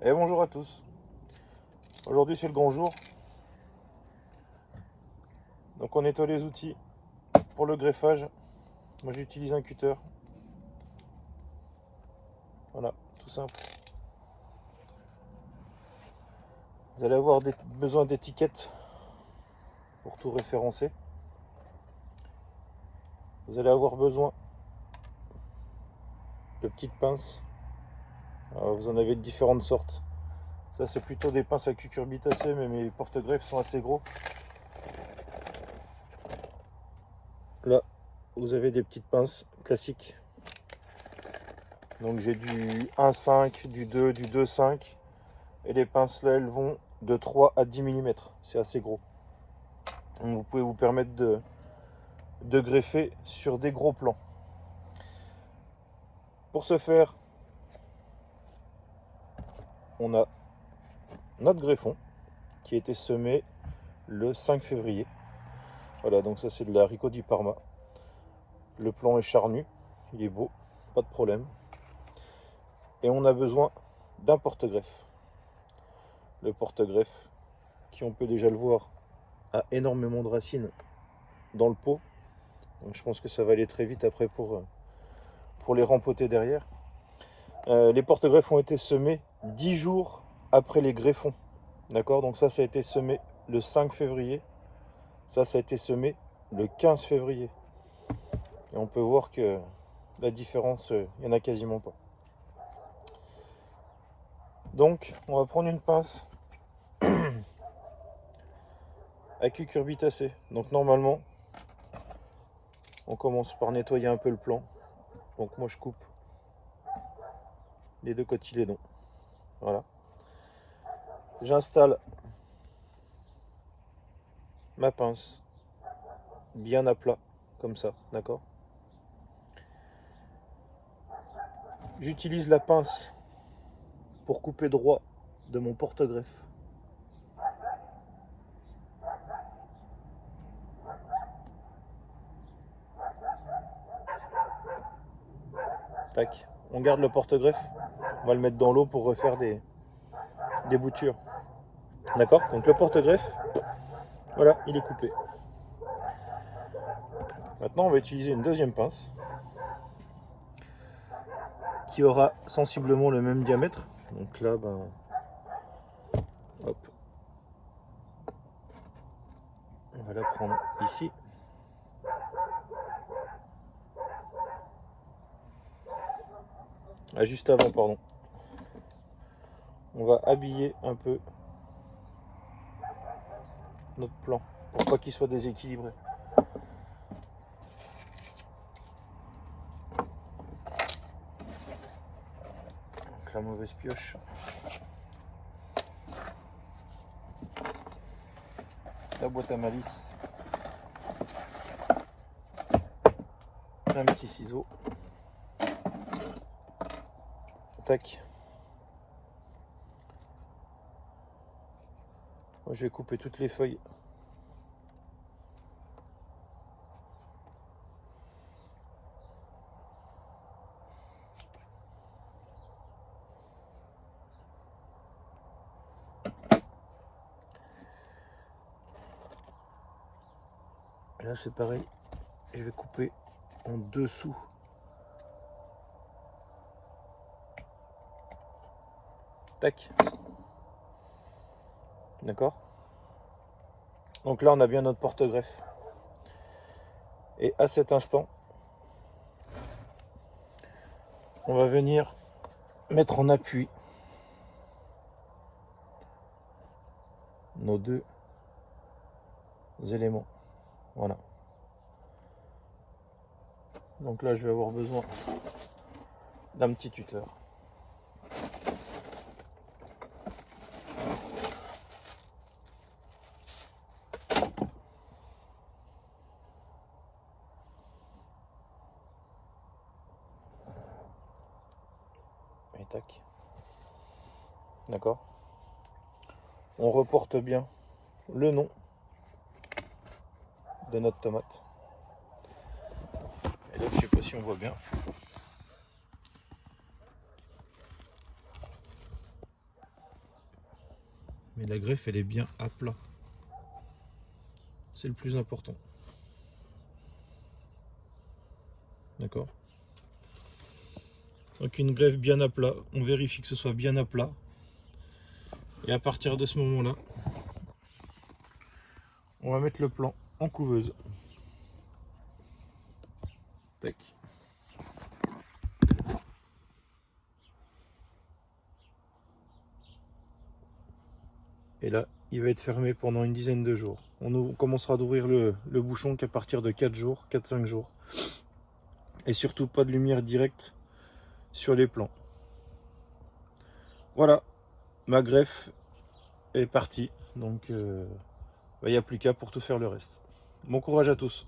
Et bonjour à tous. Aujourd'hui c'est le grand jour. Donc on nettoie les outils pour le greffage. Moi j'utilise un cutter. Voilà, tout simple. Vous allez avoir besoin d'étiquettes pour tout référencer. Vous allez avoir besoin de petites pinces. Alors, vous en avez de différentes sortes. Ça c'est plutôt des pinces à cucurbitacées, mais mes porte-greffes sont assez gros. Là, vous avez des petites pinces classiques. Donc j'ai du 1,5, du 2, du 2,5. Et les pinces là, elles vont de 3 à 10 mm. C'est assez gros. Donc, vous pouvez vous permettre de greffer sur des gros plans. Pour ce faire, on a notre greffon qui a été semé le 5 février. Voilà, donc ça c'est de l'haricot du Parma. Le plan est charnu, il est beau, pas de problème. Et on a besoin d'un porte-greffe. Le porte-greffe, qui on peut déjà le voir, a énormément de racines dans le pot. Donc je pense que ça va aller très vite après pour les rempoter derrière. Les porte-greffes ont été semés 10 jours après les greffons. D'accord? Donc ça a été semé le 5 février. Ça a été semé le 15 février. Et on peut voir que la différence, il n'y en a quasiment pas. Donc, on va prendre une pince à cucurbitacées. Donc normalement, on commence par nettoyer un peu le plan. Donc moi je coupe les deux cotylédons. Voilà. J'installe ma pince bien à plat, comme ça, d'accord? J'utilise la pince pour couper droit de mon porte-greffe. Tac. On garde le porte-greffe. On va le mettre dans l'eau pour refaire des boutures. D'accord? Donc le porte-greffe, voilà, il est coupé. Maintenant, on va utiliser une deuxième pince qui aura sensiblement le même diamètre. Donc là, ben, hop, on va la prendre ici. Ah, juste avant, pardon. On va habiller un peu notre plan pour pas qu'il soit déséquilibré. Donc la mauvaise pioche. La boîte à malice. Un petit ciseau. Tac. Moi, je vais couper toutes les feuilles. Et là c'est pareil. Je vais couper en dessous. Tac. D'accord? Donc là on a bien notre porte-greffe. Et à cet instant, on va venir mettre en appui nos deux éléments. Voilà. Donc là je vais avoir besoin d'un petit tuteur. Et tac. D'accord? On reporte bien le nom de notre tomate. Et là, je sais pas si on voit bien. Mais la greffe, elle est bien à plat. C'est le plus important. D'accord? Donc une greffe bien à plat. On vérifie que ce soit bien à plat. Et à partir de ce moment-là, on va mettre le plan en couveuse. Tac. Et là, il va être fermé pendant une dizaine de jours. On commencera d'ouvrir le bouchon qu'à partir de 4 jours, 4-5 jours. Et surtout pas de lumière directe sur les plans. Voilà, ma greffe est partie. Donc, il n'y a plus qu'à pour tout faire le reste. Bon courage à tous.